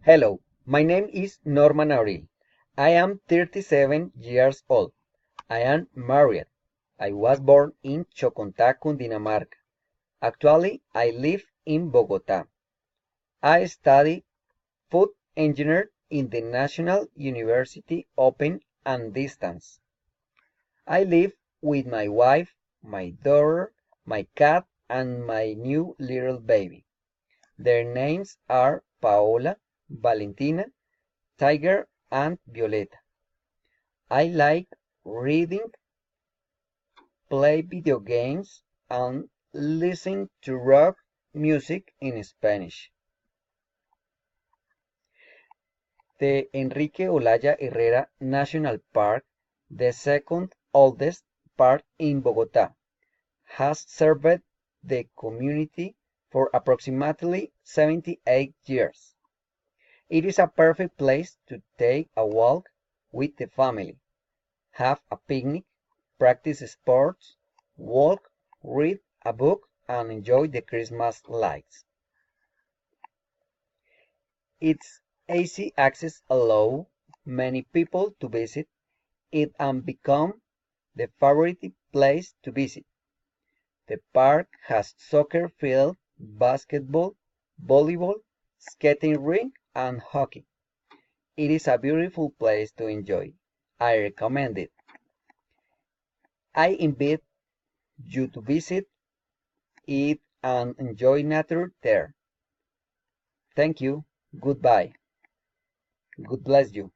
Hello, my name is Norman Auril. I am 37 years old. I am married. I was born in Chocontá, Cundinamarca. Actually, I live in Bogotá. I study food engineering in the National University Open and Distance. I live with my wife, my daughter, my cat, and my new little baby. Their names are Paola, Valentina, Tiger, and Violeta. I like reading, play video games, and listen to rock music in Spanish. The Enrique Olaya Herrera National Park, the second oldest park in Bogotá, has served the community for approximately 78 years. It is a perfect place to take a walk with the family, have a picnic, practice sports, walk, read a book, and enjoy the Christmas lights. Its easy access allows many people to visit it and become the favorite place to visit. The park has soccer field, basketball, volleyball, skating rink, and hockey. It is a beautiful place to enjoy. I recommend it. I invite you to visit it and enjoy nature there. Thank you. Goodbye. God bless you.